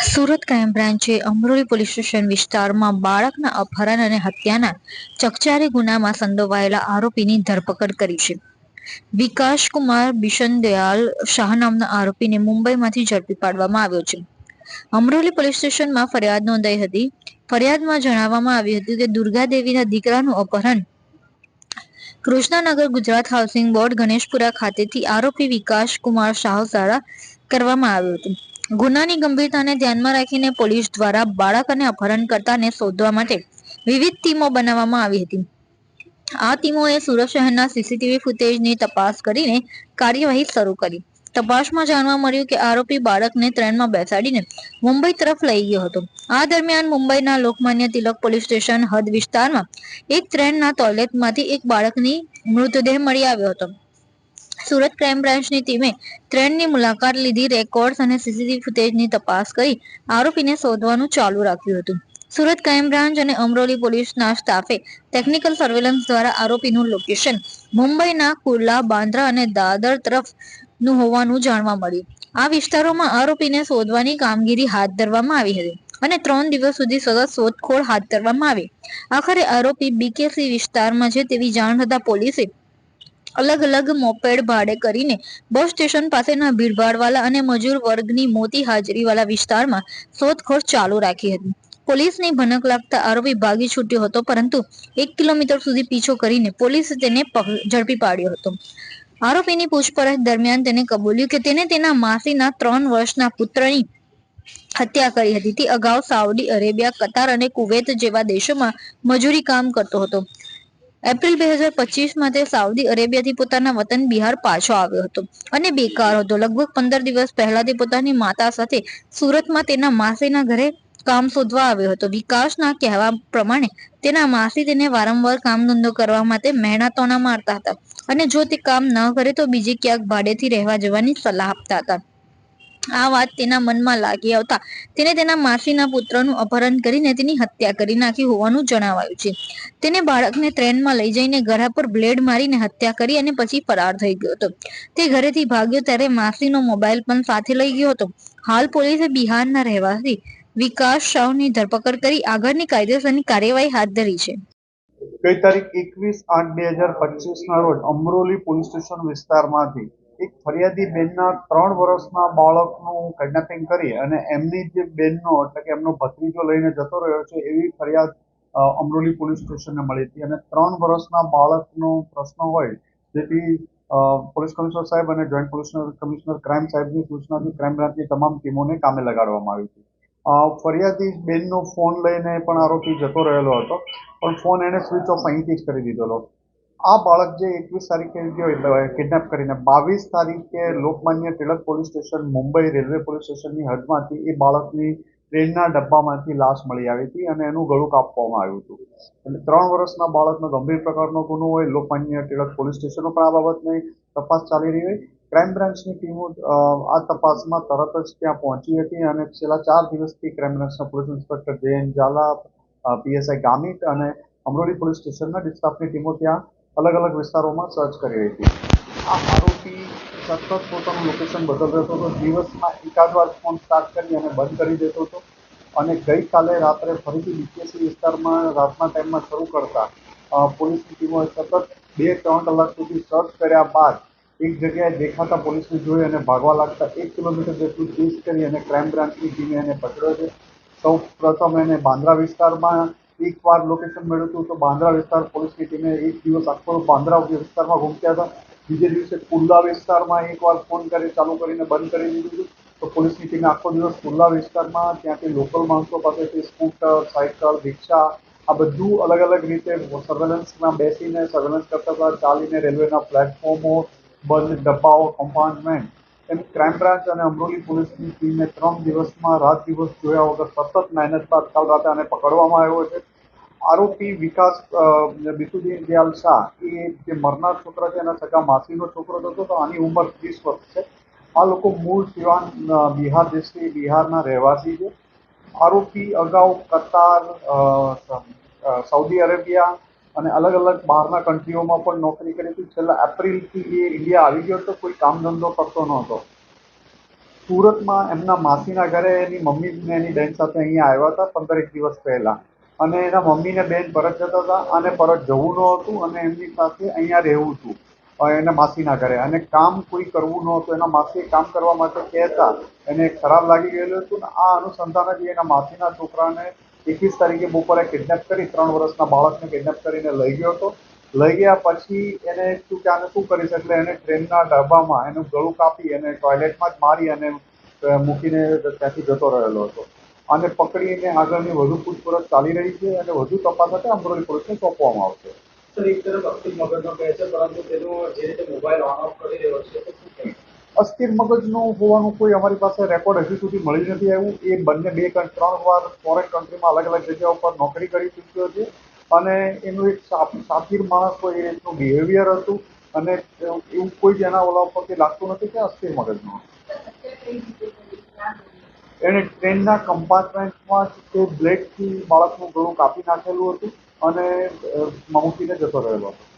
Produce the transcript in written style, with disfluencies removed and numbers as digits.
Surat crime બ્રાન્ચે Amroli police station વિસ્તારમાં બાળકના અપહરણ અને હત્યાના ચકચારી ગુનામાં સંડોવાયેલા આરોપીની ધરપકડ કરી છે. વિકાસકુમાર બિશનદયાલ શાહ નામના આરોપીને મુંબઈમાંથી ઝડપી પાડવામાં આવ્યો છે. અમરોલી પોલીસ સ્ટેશનમાં ફરિયાદ નોંધાઈ હતી. ફરિયાદમાં જણાવવામાં આવ્યું હતું કે દુર્ગાદેવીના દીકરાનું અપહરણ કૃષ્ણનગર ગુજરાત હાઉસિંગ બોર્ડ ગણેશપુરા ખાતેથી આરોપી વિકાસકુમાર શાહ દ્વારા કરવામાં આવ્યું હતું. ગુનાની ગંભીરતાને ધ્યાનમાં રાખીને પોલીસ દ્વારા બાળક અને અપહરણકર્તાને શોધવા માટે વિવિધ ટીમો બનાવવામાં આવી હતી. આ ટીમોએ સુરત શહેરના સીસીટીવી ફૂટેજની તપાસ કરીને કાર્યવાહી શરૂ કરી. તપાસમાં જાણવા મળ્યું કે આરોપી બાળકને ટ્રેનમાં બેસાડીને મુંબઈ તરફ લઈ ગયો હતો. આ દરમિયાન મુંબઈના લોકમાન્ય તિલક પોલીસ સ્ટેશન હદ વિસ્તારમાં એક ટ્રેનના ટોયલેટમાંથી એક બાળકની મૃતદેહ મળી આવ્યો હતો. સુરત ક્રાઇમ બ્રાન્ચની ટીમે ટ્રેનની મુલાકાત લીધી, રેકોર્ડ્સ અને સીસીટીવી ફૂટેજની તપાસ કરી આરોપીને શોધવાનું ચાલુ રાખ્યું હતું. સુરત ક્રાઇમ બ્રાન્ચ અને અમરોલી પોલીસના સ્ટાફે ટેકનિકલ સર્વેલન્સ દ્વારા આરોપીનું લોકેશન મુંબઈના કુર્લા, બાંદ્રા અને દાદર તરફનું હોવાનું જાણવા મળ્યું. આ વિસ્તારોમાં આરોપીને શોધવાની કામગીરી હાથ ધરવામાં આવી હતી અને 3 દિવસ સુધી સતત શોધખોળ હાથ ધરવામાં આવી. આખરે આરોપી બીકેસી વિસ્તારમાં છે તેવી જાણ થતા પોલીસે અલગ અલગ મોપેડ ભાડે કરીને બસ સ્ટેશન પાસેના ભીડભાડવાળા અને મજૂર વર્ગની મોટી હાજરીવાળા વિસ્તારમાં શોધખોળ ચાલુ રાખી હતી. પોલીસની ભનક લાગતા આરોપી ભાગી છૂટ્યો હતો, પરંતુ 1 કિલોમીટર સુધી પીછો કરીને પોલીસે તેને ઝડપી પાડ્યો હતો. આરોપીની પૂછપરછ દરમિયાન તેને કબૂલ્યું કે તેને તેના માસીના 3 વર્ષના પુત્રની હત્યા કરી હતી. તે અગાઉ સાઉદી અરેબિયા, કતાર અને કુવૈત જેવા દેશોમાં મજૂરી કામ કરતો હતો. એપ્રિલ 2025માં તે સાઉદી અરેબિયાથી પોતાના વતન બિહાર પાછો આવ્યો હતો અને બેકાર હતો. લગભગ 15 દિવસ પહેલા તે પોતાની માતા સાથે સુરતમાં તેના માસીના ઘરે કામ શોધવા આવ્યો હતો. વિકાસના કહેવા પ્રમાણે તેના માસી તેને વારંવાર કામ ધંધો કરવા માટે મહેણાતોના મારતા હતા અને જો તે કામ ન કરે તો બીજે ક્યાંક ભાડેથી રહેવા જવાની સલાહ આપતા હતા. આ વાત તેના મનમાં લાગી આવતા તેને તેના માસીના પુત્રનું અપહરણ કરીને તેની હત્યા કરી નાખી હોવાનું જણાવાયું છે. તેને બાળકને ટ્રેનમાં લઈ જઈને ગળા પર બ્લેડ મારીને હત્યા કરી અને પછી ફરાર થઈ ગયો હતો. તે ઘરેથી ભાગ્યો ત્યારે માસીનો મોબાઈલ પણ સાથે લઈ ગયો હતો. હાલ પોલીસે બિહારના રહેવાસી વિકાસ શાહની ધરપકડ કરી આગળની કાયદેસરની કાર્યવાહી હાથ ધરી છે. ગઈ તારીખ 21/8/2025ના રોજ અમરોલી પોલીસ સ્ટેશન વિસ્તારમાંથી એક ફરિયાદી બેનના 3 વર્ષના બાળકનું કિડનેપિંગ કરી અને એમની જે બેનનો એટલે કે એમનો ભત્રીજો લઈને જતો રહ્યો છે એવી ફરિયાદ અમરોલી પોલીસ સ્ટેશનને મળી હતી અને 3 વર્ષના બાળકનો પ્રશ્ન હોય જેથી પોલીસ કમિશનર સાહેબ અને જોઈન્ટ પોલીસ કમિશનર ક્રાઇમ સાહેબની સૂચનાથી ક્રાઇમ બ્રાન્ચની તમામ ટીમોને કામે લગાડવામાં આવી હતી. ફરિયાદી બેનનો ફોન લઈને પણ આરોપી જતો રહેલો હતો, પણ ફોન એને સ્વિચ ઓફ અહીંથી જ કરી દીધેલો. આ બાળક જે 21 તારીખે ગયો કિડનેપ કરીને 22 તારીખે Lokmanya Tilak police station Mumbai railway police સ્ટેશનની હદમાંથી એ બાળકની ટ્રેનના ડબ્બામાંથી લાશ મળી આવી હતી અને એનું ગળું કાપવામાં આવ્યું હતું. એટલે 3 વર્ષના બાળકનો ગંભીર પ્રકારનો ગુનો હોય. લોકમાન્ય તિલક પોલીસ સ્ટેશનો પણ આ બાબતની તપાસ ચાલી રહી હોય. ક્રાઇમ બ્રાન્ચની ટીમો આ તપાસમાં તરત જ ત્યાં પહોંચી હતી અને છેલ્લા 4 દિવસથી ક્રાઇમ બ્રાન્ચના police inspector Jayant Jhala, PSI Gamit અને અમરોલી પોલીસ સ્ટેશનના સ્ટાફની ટીમો ત્યાં અલગ અલગ વિસ્તારોમાં સર્ચ કરી રહી હતી. આ આરોપી સતત પોતાનું લોકેશન બદલતો હતો. દિવસમાં એકાદ વાર ફોન સ્ટાર્ટ કરી અને બંધ કરી દેતો હતો અને ગઈકાલે રાત્રે ફરીથી બીકેસી વિસ્તારમાં રાતના ટાઈમમાં શરૂ કરતા પોલીસની ટીમોએ સતત 2-3 કલાક સુધી સર્ચ કર્યા બાદ એક જગ્યાએ દેખાતા પોલીસને જોઈ અને ભાગવા લાગતા 1 કિલોમીટર જેટલું ચેસ કરી અને ક્રાઇમ બ્રાન્ચની ટીમે એને પકડ્યો છે. સૌ પ્રથમ એને બાંદ્રા વિસ્તારમાં એકવાર લોકેશન મળ્યું હતું તો બાંદ્રા વિસ્તાર પોલીસની ટીમે એક દિવસ આખો બાંદ્રા વિસ્તારમાં ઘૂમત્યા હતા. બીજે દિવસે કુર્લા વિસ્તારમાં એકવાર ફોન કરી ચાલુ કરીને બંધ કરી દીધું હતું તો પોલીસની ટીમે આખો દિવસ કુર્લા વિસ્તારમાં ત્યાંથી લોકલ માણસો પાસેથી સ્કૂટર, સાયકલ, રિક્ષા આ બધું અલગ અલગ રીતે સર્વેલન્સમાં બેસીને સર્વેલન્સ કરતા હતા. ચાલીને રેલવેના પ્લેટફોર્મો, બંધ ડબ્બાઓ, કમ્પાર્ટમેન્ટ એમ ક્રાઇમ બ્રાન્ચ અને અમરોલી પોલીસની ટીમે 3 દિવસમાં રાત દિવસ જોયા વગર સતત મહેનત બાદ કાલ રાતે આને પકડવામાં આવ્યો છે. આરોપી વિકાસ બિશુદયાલ શાહ એ જે મરનાર છોકરા છે એના સગા માસીનો છોકરો હતો તો આની ઉંમર 30 વર્ષ છે. આ લોકો મૂળ સિવાન બિહાર ડિસ્ટ્રિક્ટ બિહારના રહેવાસી છે. આરોપી અગાઉ કતાર, સાઉદી અરેબિયા અને અલગ અલગ બહારના કન્ટ્રીઓમાં પણ નોકરી કરી હતી. છેલ્લા એપ્રિલથી એ ઇન્ડિયા આવી ગયો હતો. કોઈ કામ ધંધો કરતો નહોતો. સુરતમાં એમના માસીના ઘરે એની મમ્મી ને એની બેન સાથે અહીંયા આવ્યા હતા 15 દિવસ પહેલા, અને એના મમ્મી ને બેન પરત જતા હતા અને પરત જવું ન હતું અને એમની સાથે અહીંયા રહેવું હતું એના માસીના ઘરે, અને કામ કોઈ કરવું ન હતું. એના માસી કામ કરવા માટે કહેતા એને ખરાબ લાગી ગયેલું હતું ને આ અનુસંધાને જ એના માસીના છોકરાને 21 તારીખે બપોરે કિડનેપ કરી 3 વર્ષના બાળકને કિડનેપ કરીને લઈ ગયો હતો. લઈ ગયા પછી એને શું કે આને શું કરીશ એટલે એને ટ્રેનના ડબ્બામાં એનું ગળું કાપી અને ટોયલેટમાં જ મારી અને મૂકીને ત્યાંથી જતો રહેલો હતો. આને પકડીને આગળની વધુ પૂછપરછ ચાલી રહી છે અને વધુ તપાસ માટે અમરોલી પોલીસને સોંપવામાં આવશે. સર, એક તરફ અસ્થિર મગજનો કહે છે, પરંતુ તેનો જે રીતે મોબાઈલ ઓન ઓફ કરી રહ્યો છે તો શું કહેવું? અસ્થિર મગજનું હોવાનું કોઈ અમારી પાસે રેકોર્ડ હજુ સુધી મળી નથી આવ્યું. એ બંને 2-3 વાર ફોરેન કન્ટ્રીમાં અલગ અલગ જગ્યા ઉપર નોકરી કરી ચૂક્યો છે અને એનું એક સાતીર માણસ હોય એ રીતનું બિહેવિયર હતું અને એવું કોઈ જ એના ઓલા ઉપરથી લાગતું નથી કે અસ્થિર મગજનું. એણે ટ્રેનના કમ્પાર્ટમેન્ટમાં તે બ્લેડથી બાળકનું ગળું કાપી નાખેલું હતું અને મૂકીને જતો રહેલો હતો.